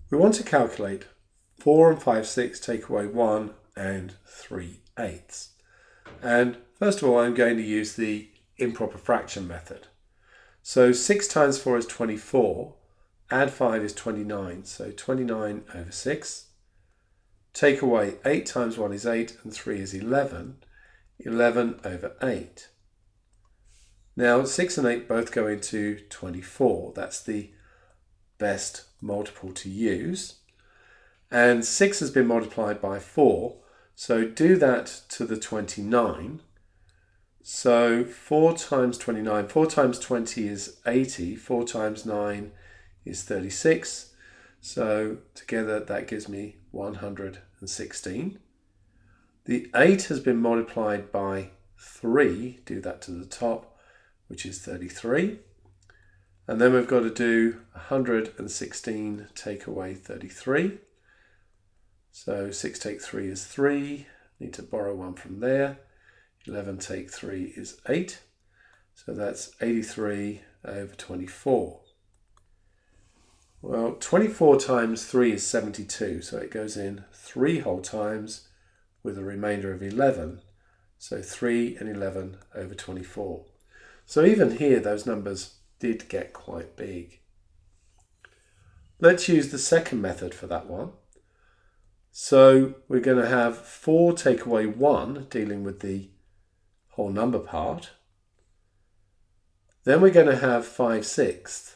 We want to calculate 4 and 5/6, take away 1 and 3/8. And first of all, I'm going to use the improper fraction method. So 6 times 4 is 24, add 5 is 29, so 29 over 6. Take away 8 times 1 is 8 and 3 is 11, 11 over 8. Now 6 and 8 both go into 24, that's the best multiple to use. And 6 has been multiplied by 4, so do that to the 29. So 4 times 29, 4 times 20 is 80, 4 times 9 is 36. So together that gives me 116. The 8 has been multiplied by 3, do that to the top, which is 33. And then we've got to do 116 take away 33. So 6 take 3 is 3, need to borrow 1 from there. 11 take 3 is 8, so that's 83 over 24. Well, 24 times 3 is 72, so it goes in 3 whole times with a remainder of 11. So 3 and 11 over 24. So even here, those numbers did get quite big. Let's use the second method for that one. So we're going to have 4 take away 1, dealing with the whole number part. Then we're going to have 5/6.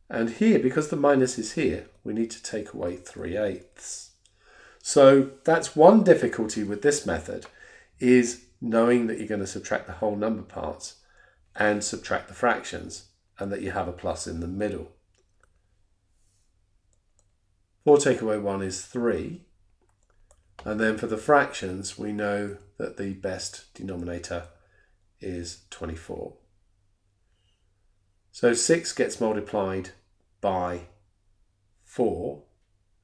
And here, because the minus is here, we need to take away 3/8. So that's one difficulty with this method, is knowing that you're going to subtract the whole number parts and subtract the fractions, and that you have a plus in the middle. 4 take away 1 is 3. And then for the fractions, we know that the best denominator is 24. So 6 gets multiplied by 4.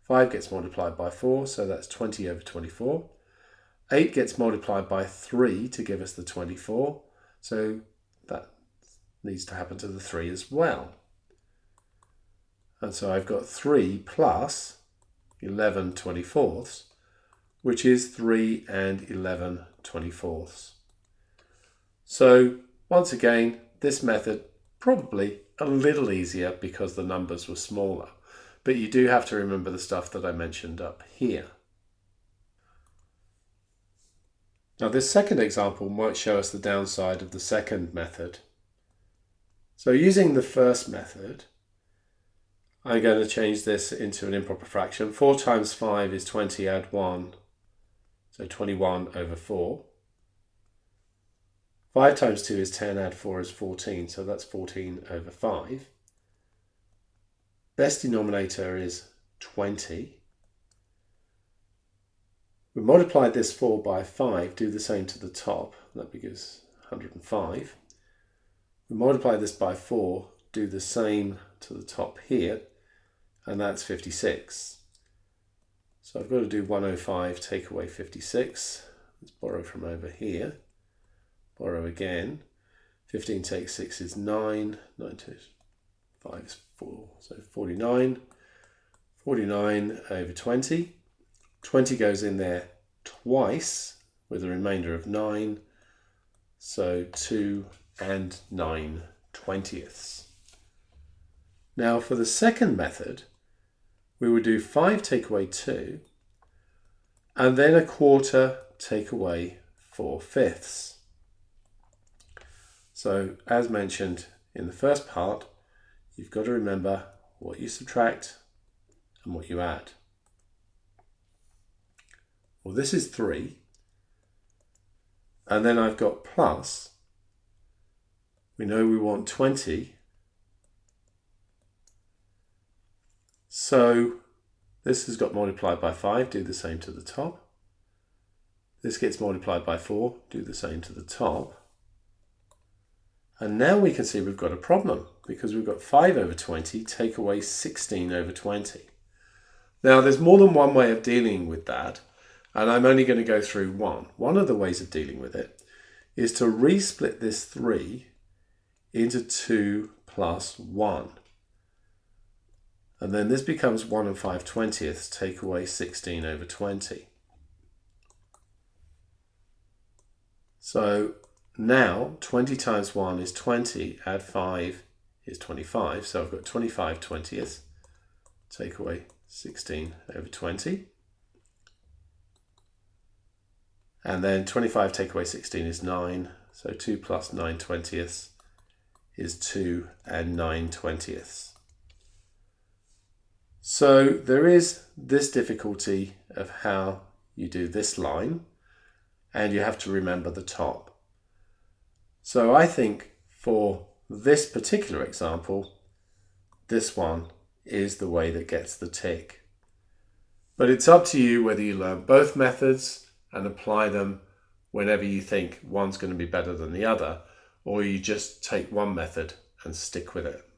5 gets multiplied by 4, so that's 20 over 24. 8 gets multiplied by 3 to give us the 24, so that needs to happen to the 3 as well. And so I've got 3 plus 11 24ths, which is 3 and 11 24ths. So once again, this method probably a little easier because the numbers were smaller, but you do have to remember the stuff that I mentioned up here. Now this second example might show us the downside of the second method. So using the first method, I'm going to change this into an improper fraction. 4 times 5 is 20, add 1, so 21 over 4. 5 times 2 is 10, add 4 is 14, so that's 14 over 5. Best denominator is 20. We multiplied this 4 by 5, do the same to the top, that gives 105. We multiply this by 4, do the same to the top here, and that's 56. So I've got to do 105 take away 56. Let's borrow from over here. Borrow again. 15 take 6 is 9. 9 take 5 is 4. So 49. 49 over 20. 20 goes in there twice with a remainder of 9. So 2 and 9 twentieths. Now for the second method, we would do 5 take away 2, and then a quarter take away 4/5. So as mentioned in the first part, you've got to remember what you subtract and what you add. Well, this is 3, and then I've got plus. We know we want 20. So this has got multiplied by 5, do the same to the top. This gets multiplied by 4, do the same to the top. And now we can see we've got a problem because we've got 5 over 20 take away 16 over 20. Now there's more than one way of dealing with that, and I'm only going to go through one. One of the ways of dealing with it is to resplit this 3 into 2 plus 1. And then this becomes 1 5/20, take away 16 over 20. So now 20 times 1 is 20, add 5 is 25. So I've got 25/20, take away 16 over 20. And then 25 take away 16 is 9. So 2 plus 9/20 is 2 and 9/20. So there is this difficulty of how you do this line, and you have to remember the top. So I think for this particular example, this one is the way that gets the tick. But it's up to you whether you learn both methods and apply them whenever you think one's going to be better than the other, or you just take one method and stick with it.